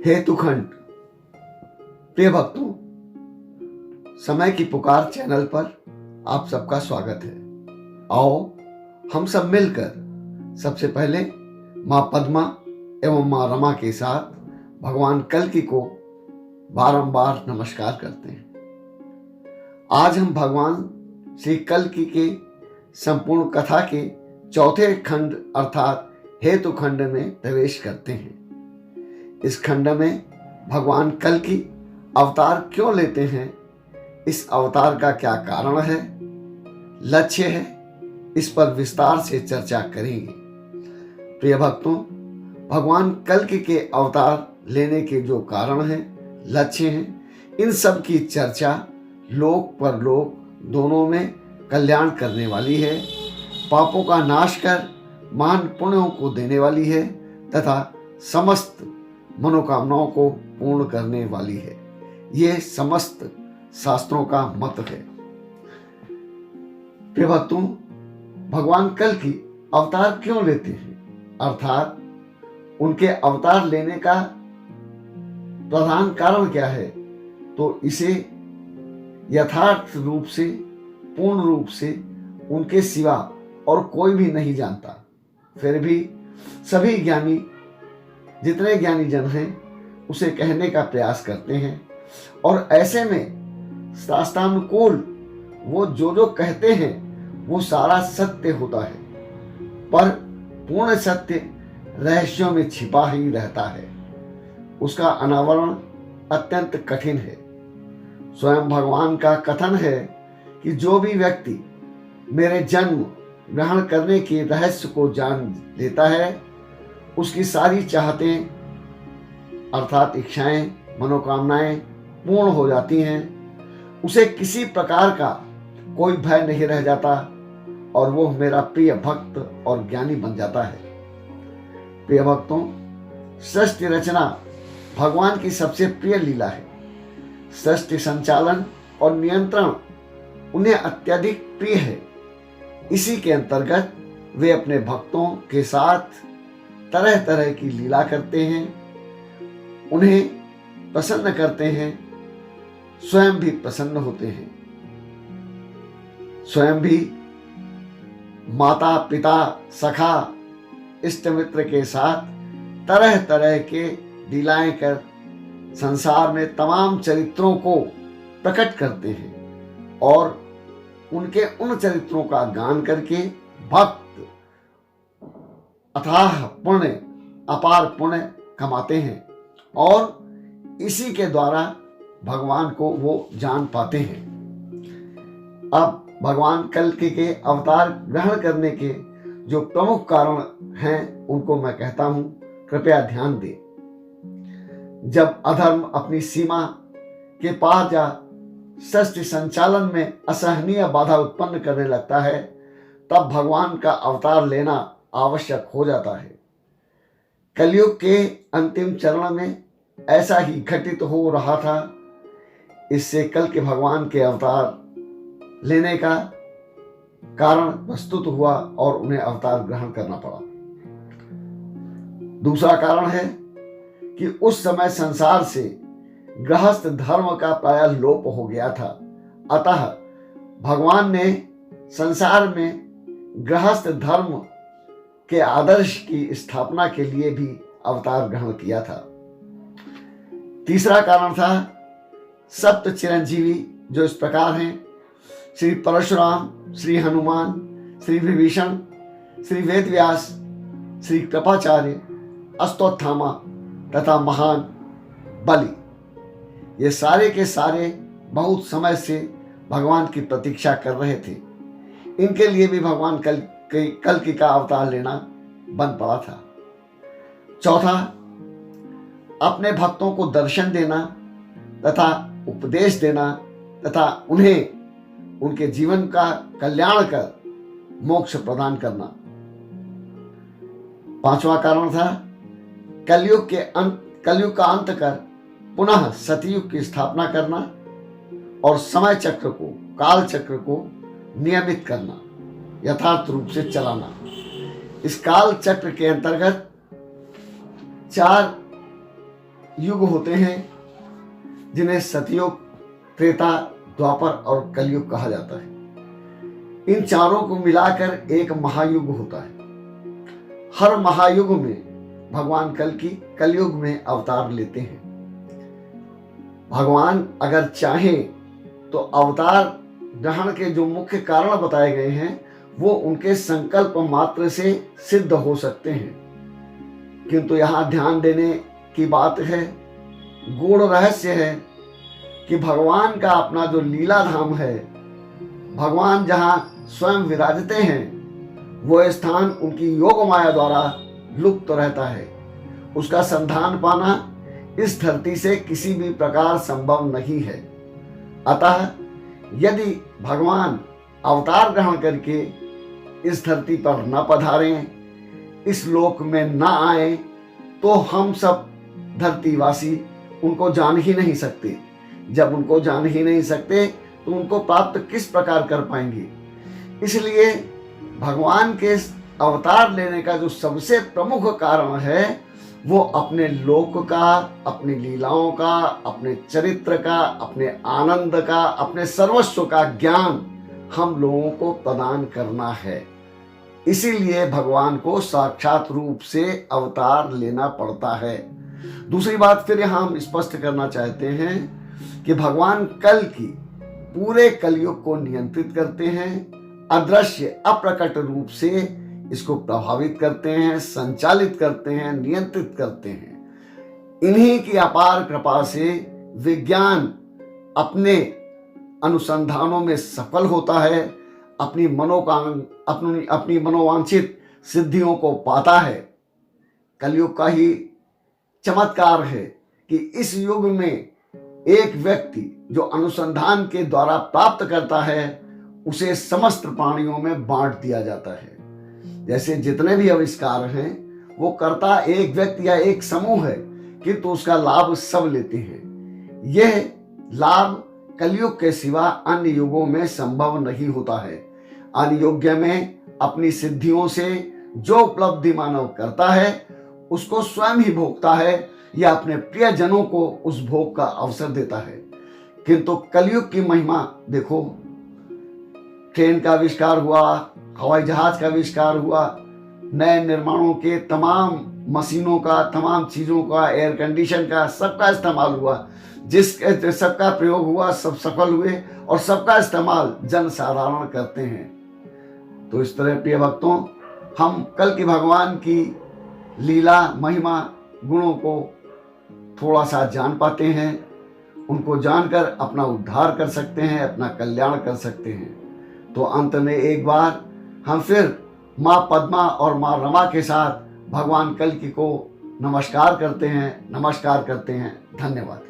हेतुखंड। प्रिय भक्तों, समय की पुकार चैनल पर आप सबका स्वागत है। आओ हम सब मिलकर सबसे पहले माँ पद्मा एवं माँ रमा के साथ भगवान कल्कि को बारंबार नमस्कार करते हैं। आज हम भगवान श्री कल्कि के संपूर्ण कथा के चौथे खंड अर्थात हेतु खंड में प्रवेश करते हैं। इस खंड में भगवान कल्कि अवतार क्यों लेते हैं, इस अवतार का क्या कारण है, लक्ष्य है, इस पर विस्तार से चर्चा करेंगे। प्रिय भक्तों, भगवान कल्कि के अवतार लेने के जो कारण हैं, लक्ष्य हैं, इन सब की चर्चा लोक परलोक दोनों में कल्याण करने वाली है, पापों का नाश कर महान पुण्यों को देने वाली है तथा समस्त मनोकामनाओं को पूर्ण करने वाली है। यह समस्त शास्त्रों का मत है। प्रिय भक्तों, भगवान कल्कि अवतार क्यों लेते हैं, अर्थात उनके अवतार लेने का प्रधान कारण क्या है, तो इसे यथार्थ रूप से पूर्ण रूप से उनके सिवा और कोई भी नहीं जानता। फिर भी सभी ज्ञानी, जितने ज्ञानी जन हैं, उसे कहने का प्रयास करते हैं और ऐसे में शास्त्रानुकूल वो जो कहते हैं वो सारा सत्य होता है, पर पूर्ण सत्य रहस्यों में छिपा ही रहता है। उसका अनावरण अत्यंत कठिन है। स्वयं भगवान का कथन है कि जो भी व्यक्ति मेरे जन्म ग्रहण करने के रहस्य को जान लेता है, उसकी सारी चाहतें अर्थात इच्छाएं, मनोकामनाएं पूर्ण हो जाती हैं। उसे किसी प्रकार का कोई भय नहीं रह जाता और वो मेरा प्रिय भक्त और ज्ञानी बन जाता है। प्रिय भक्तों, सृष्टि रचना भगवान की सबसे प्रिय लीला है। सृष्टि संचालन और नियंत्रण उन्हें अत्यधिक प्रिय है। इसी के अंतर्गत वे अपने भक्तों के साथ तरह तरह की लीला करते हैं, उन्हें प्रसन्न करते हैं, स्वयं भी प्रसन्न होते हैं। स्वयं भी माता पिता सखा इष्ट मित्र के साथ तरह तरह के लीलाएं कर संसार में तमाम चरित्रों को प्रकट करते हैं और उनके उन चरित्रों का गान करके भक्त अथाह पुण्य, अपार पुण्य कमाते हैं और इसी के द्वारा भगवान को वो जान पाते हैं। अब भगवान कल्कि के अवतार ग्रहण करने के जो प्रमुख कारण हैं उनको मैं कहता हूं, कृपया ध्यान दें। जब अधर्म अपनी सीमा के पार जा सृष्टि संचालन में असहनीय बाधा उत्पन्न करने लगता है, तब भगवान का अवतार लेना आवश्यक हो जाता है। कलयुग के अंतिम चरण में ऐसा ही घटित हो रहा था। इससे कल्कि भगवान के अवतार लेने का कारण प्रस्तुत हुआ और उन्हें अवतार ग्रहण करना पड़ा। दूसरा कारण है कि उस समय संसार से गृहस्थ धर्म का प्राय लोप हो गया था। अतः भगवान ने संसार में गृहस्थ धर्म के आदर्श की स्थापना के लिए भी अवतार ग्रहण किया था। तीसरा कारण था सप्त चिरंजीवी, जो इस प्रकार हैं: श्री परशुराम, श्री हनुमान, श्री विभीषण, श्री वेदव्यास, श्री कृपाचार्य, अश्वत्थामा तथा महान बलि। ये सारे के सारे बहुत समय से भगवान की प्रतीक्षा कर रहे थे। इनके लिए भी भगवान कल्कि का अवतार लेना बन पड़ा था। चौथा, अपने भक्तों को दर्शन देना तथा उपदेश देना तथा उन्हें उनके जीवन का कल्याण कर मोक्ष प्रदान करना। पांचवा कारण था कलयुग का अंत कर पुनः सतयुग की स्थापना करना और समय चक्र को, काल चक्र को नियमित करना, यथार्थ रूप से चलाना। इस काल चक्र के अंतर्गत 4 युग होते हैं जिन्हें सतयुग, त्रेता, द्वापर और कलयुग कहा जाता है। इन चारों को मिलाकर एक महायुग होता है। हर महायुग में भगवान कलयुग में अवतार लेते हैं। भगवान अगर चाहें तो अवतार ग्रहण के जो मुख्य कारण बताए गए हैं वो उनके संकल्प मात्र से सिद्ध हो सकते हैं, किंतु यहाँ ध्यान देने की बात है, गूढ़ रहस्य है कि भगवान का अपना जो लीला धाम है, भगवान जहाँ स्वयं विराजते हैं, वो स्थान उनकी योग माया द्वारा लुप्त रहता है। उसका संधान पाना इस धरती से किसी भी प्रकार संभव नहीं है। अतः यदि भगवान अवतार ग्रहण करके इस धरती पर न पधारें, इस लोक में न आए, तो हम सब धरतीवासी उनको जान ही नहीं सकते। जब उनको जान ही नहीं सकते तो उनको प्राप्त किस प्रकार कर पाएंगे। इसलिए भगवान के अवतार लेने का जो सबसे प्रमुख कारण है वो अपने लोक का, अपनी लीलाओं का, अपने चरित्र का, अपने आनंद का, अपने सर्वस्व का ज्ञान हम लोगों को प्रदान करना है। इसीलिए भगवान को साक्षात रूप से अवतार लेना पड़ता है। दूसरी बात फिर यहाँ हम स्पष्ट करना चाहते हैं कि भगवान कल की पूरे कलयुग को नियंत्रित करते हैं, अदृश्य अप्रकट रूप से इसको प्रभावित करते हैं, संचालित करते हैं, नियंत्रित करते हैं। इन्हीं की अपार कृपा से विज्ञान अपने अनुसंधानों में सफल होता है, अपनी मनोवांछित सिद्धियों को पाता है। कलयुग का ही चमत्कार है कि इस युग में एक व्यक्ति जो अनुसंधान के द्वारा प्राप्त करता है उसे समस्त प्राणियों में बांट दिया जाता है। जैसे जितने भी आविष्कार हैं वो करता एक व्यक्ति या एक समूह है, किंतु उसका लाभ सब लेते हैं। यह लाभ कलयुग के सिवा अन्य युगों में संभव नहीं होता है। अन्य युग में अपनी सिद्धियों से जो उपलब्धि मानव करता है उसको स्वयं ही भोगता है या अपने प्रियजनों को उस भोग का अवसर देता है। किंतु कलयुग की महिमा देखो, ट्रेन का आविष्कार हुआ, हवाई जहाज का आविष्कार हुआ, नए निर्माणों के तमाम मशीनों का, तमाम चीज़ों का, एयर कंडीशन का, सबका इस्तेमाल हुआ, सबका प्रयोग हुआ, सब सफल हुए और सबका इस्तेमाल जन साधारण करते हैं। तो इस तरह प्रिय भक्तों, हम कल की भगवान की लीला, महिमा, गुणों को थोड़ा सा जान पाते हैं। उनको जानकर अपना उद्धार कर सकते हैं, अपना कल्याण कर सकते हैं। तो अंत में एक बार हम फिर माँ पद्मा और माँ रमा के साथ भगवान कल्कि को नमस्कार करते हैं। धन्यवाद।